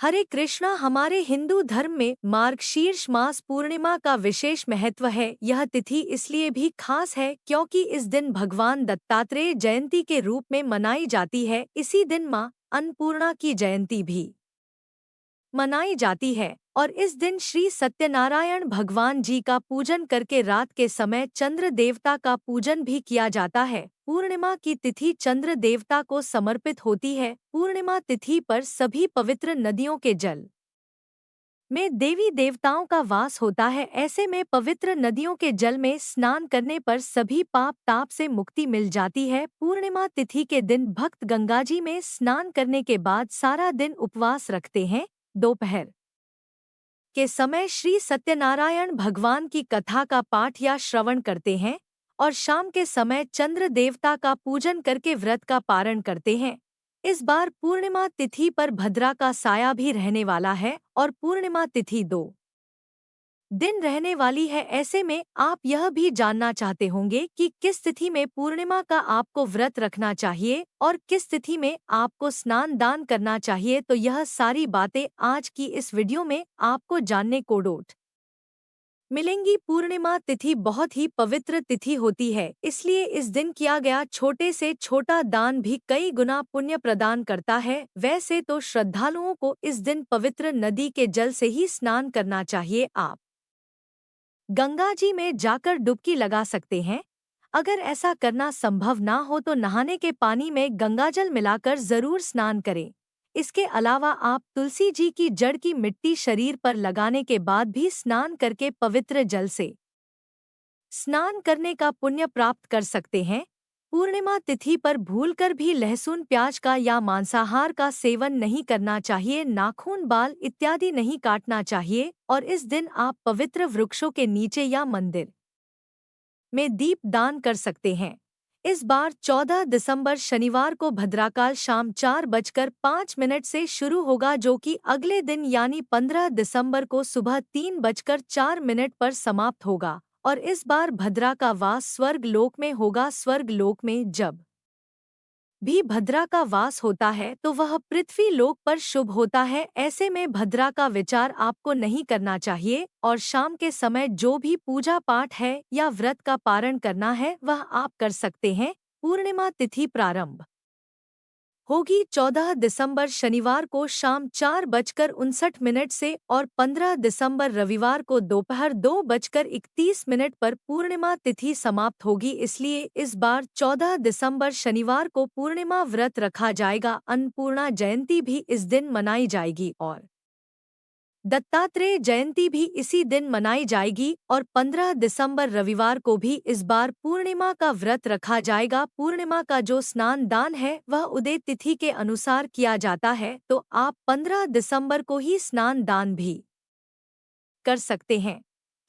हरे कृष्णा। हमारे हिंदू धर्म में मार्गशीर्ष मास पूर्णिमा का विशेष महत्व है। यह तिथि इसलिए भी खास है क्योंकि इस दिन भगवान दत्तात्रेय जयंती के रूप में मनाई जाती है। इसी दिन मां अन्नपूर्णा की जयंती भी मनाई जाती है और इस दिन श्री सत्यनारायण भगवान जी का पूजन करके रात के समय चंद्र देवता का पूजन भी किया जाता है। पूर्णिमा की तिथि चंद्र देवता को समर्पित होती है। पूर्णिमा तिथि पर सभी पवित्र नदियों के जल में देवी देवताओं का वास होता है। ऐसे में पवित्र नदियों के जल में स्नान करने पर सभी पाप ताप से मुक्ति मिल जाती है। पूर्णिमा तिथि के दिन भक्त गंगाजी में स्नान करने के बाद सारा दिन उपवास रखते हैं। दोपहर के समय श्री सत्यनारायण भगवान की कथा का पाठ या श्रवण करते हैं और शाम के समय चंद्र देवता का पूजन करके व्रत का पारण करते हैं। इस बार पूर्णिमा तिथि पर भद्रा का साया भी रहने वाला है और पूर्णिमा तिथि 2 दिन रहने वाली है। ऐसे में आप यह भी जानना चाहते होंगे कि किस तिथि में पूर्णिमा का आपको व्रत रखना चाहिए और किस तिथि में आपको स्नान दान करना चाहिए। तो यह सारी बातें आज की इस वीडियो में आपको जानने को मिलेंगी। पूर्णिमा तिथि बहुत ही पवित्र तिथि होती है, इसलिए इस दिन किया गया छोटे से छोटा दान भी कई गुना पुण्य प्रदान करता है। वैसे तो श्रद्धालुओं को इस दिन पवित्र नदी के जल से ही स्नान करना चाहिए। आप गंगा जी में जाकर डुबकी लगा सकते हैं। अगर ऐसा करना संभव ना हो तो नहाने के पानी में गंगाजल मिलाकर जरूर स्नान करें। इसके अलावा आप तुलसी जी की जड़ की मिट्टी शरीर पर लगाने के बाद भी स्नान करके पवित्र जल से स्नान करने का पुण्य प्राप्त कर सकते हैं। पूर्णिमा तिथि पर भूलकर भी लहसुन प्याज का या मांसाहार का सेवन नहीं करना चाहिए। नाखून बाल इत्यादि नहीं काटना चाहिए और इस दिन आप पवित्र वृक्षों के नीचे या मंदिर में दीप दान कर सकते हैं। इस बार 14 दिसंबर शनिवार को भद्राकाल शाम 4:05 से शुरू होगा, जो कि अगले दिन यानी 15 दिसंबर को सुबह 3:04 पर समाप्त होगा और इस बार भद्रा का वास स्वर्ग लोक में होगा। स्वर्ग लोक में जब भी भद्रा का वास होता है तो वह पृथ्वी लोक पर शुभ होता है। ऐसे में भद्रा का विचार आपको नहीं करना चाहिए और शाम के समय जो भी पूजा पाठ है या व्रत का पारण करना है वह आप कर सकते हैं। पूर्णिमा तिथि प्रारंभ होगी 14 दिसंबर शनिवार को शाम 4:59 से और 15 दिसंबर रविवार को दोपहर 2:31 पर पूर्णिमा तिथि समाप्त होगी। इसलिए इस बार 14 दिसंबर शनिवार को पूर्णिमा व्रत रखा जाएगा। अन्नपूर्णा जयंती भी इस दिन मनाई जाएगी और दत्तात्रेय जयंती भी इसी दिन मनाई जाएगी और 15 दिसंबर रविवार को भी इस बार पूर्णिमा का व्रत रखा जाएगा। पूर्णिमा का जो स्नान दान है वह उदय तिथि के अनुसार किया जाता है, तो आप 15 दिसंबर को ही स्नान दान भी कर सकते हैं।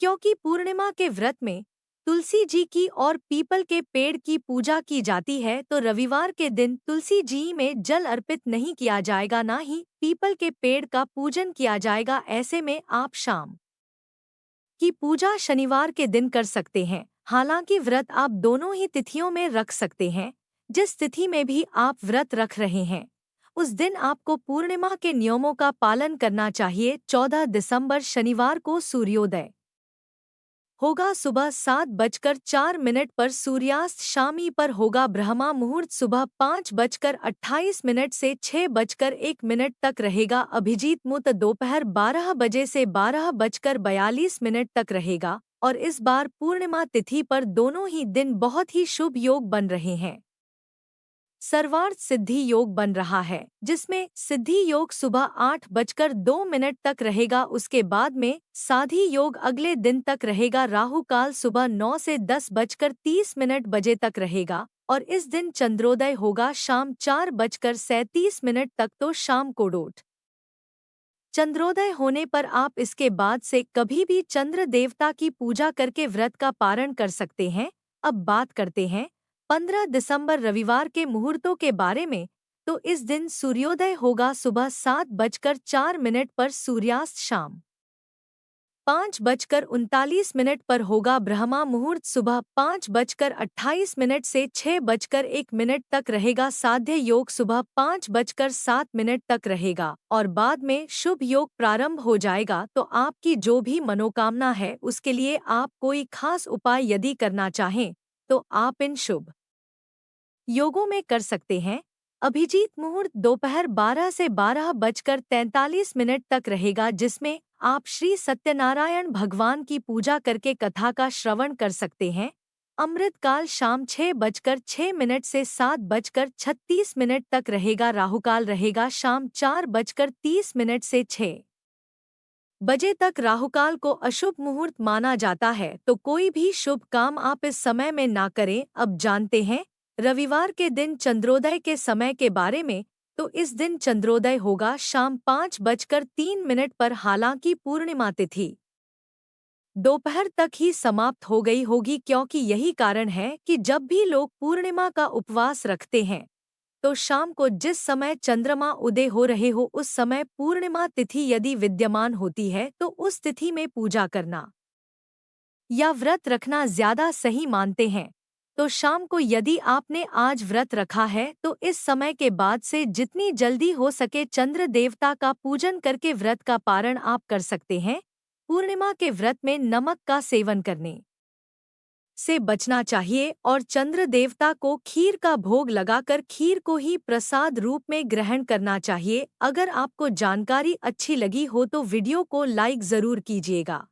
क्योंकि पूर्णिमा के व्रत में तुलसी जी की और पीपल के पेड़ की पूजा की जाती है, तो रविवार के दिन तुलसी जी में जल अर्पित नहीं किया जाएगा, ना ही पीपल के पेड़ का पूजन किया जाएगा। ऐसे में आप शाम की पूजा शनिवार के दिन कर सकते हैं। हालांकि व्रत आप दोनों ही तिथियों में रख सकते हैं। जिस तिथि में भी आप व्रत रख रहे हैं उस दिन आपको पूर्णिमा के नियमों का पालन करना चाहिए। 14 दिसंबर शनिवार को सूर्योदय होगा सुबह 7:04 पर। सूर्यास्त शामी पर होगा। ब्रह्मा मुहूर्त सुबह 5:28 से 6:01 तक रहेगा। अभिजीत मुहूर्त दोपहर 12 बजे से 12:42 तक रहेगा और इस बार पूर्णिमा तिथि पर दोनों ही दिन बहुत ही शुभ योग बन रहे हैं। सर्वार्थ सिद्धि योग बन रहा है, जिसमें सिद्धि योग सुबह 8:02 तक रहेगा। उसके बाद में साधी योग अगले दिन तक रहेगा। राहु काल सुबह 9 से 10:30 बजे तक रहेगा और इस दिन चंद्रोदय होगा शाम 4:37 तक। तो शाम को चंद्रोदय होने पर आप इसके बाद से कभी भी चंद्र देवता की पूजा करके व्रत का पारण कर सकते हैं। अब बात करते हैं 15 दिसंबर रविवार के मुहूर्तों के बारे में। तो इस दिन सूर्योदय होगा सुबह 7:04 पर। सूर्यास्त शाम 5:39 पर होगा। ब्रह्मा मुहूर्त सुबह 5:28 से 6:01 तक रहेगा। साध्य योग सुबह 5:07 तक रहेगा और बाद में शुभ योग प्रारंभ हो जाएगा। तो आपकी जो भी मनोकामना है उसके लिए आप कोई खास उपाय यदि करना चाहें तो आप इन शुभ योगों में कर सकते हैं। अभिजीत मुहूर्त दोपहर 12 से 12:43 तक रहेगा, जिसमें आप श्री सत्यनारायण भगवान की पूजा करके कथा का श्रवण कर सकते हैं। अमृत काल शाम 6:06 से 7:36 तक रहेगा। राहुकाल रहेगा शाम 4:30 से 6 बजे तक। राहुकाल को अशुभ मुहूर्त माना जाता है, तो कोई भी शुभ काम आप इस समय में ना करें। अब जानते हैं रविवार के दिन चंद्रोदय के समय के बारे में। तो इस दिन चंद्रोदय होगा शाम 5:03 पर। हालांकि पूर्णिमा तिथि दोपहर तक ही समाप्त हो गई होगी, क्योंकि यही कारण है कि जब भी लोग पूर्णिमा का उपवास रखते हैं तो शाम को जिस समय चंद्रमा उदय हो रहे हो उस समय पूर्णिमा तिथि यदि विद्यमान होती है तो उस तिथि में पूजा करना या व्रत रखना ज्यादा सही मानते हैं। तो शाम को यदि आपने आज व्रत रखा है तो इस समय के बाद से जितनी जल्दी हो सके चंद्र देवता का पूजन करके व्रत का पारण आप कर सकते हैं। पूर्णिमा के व्रत में नमक का सेवन करने से बचना चाहिए और चंद्र देवता को खीर का भोग लगाकर खीर को ही प्रसाद रूप में ग्रहण करना चाहिए। अगर आपको जानकारी अच्छी लगी हो तो वीडियो को लाइक जरूर कीजिएगा।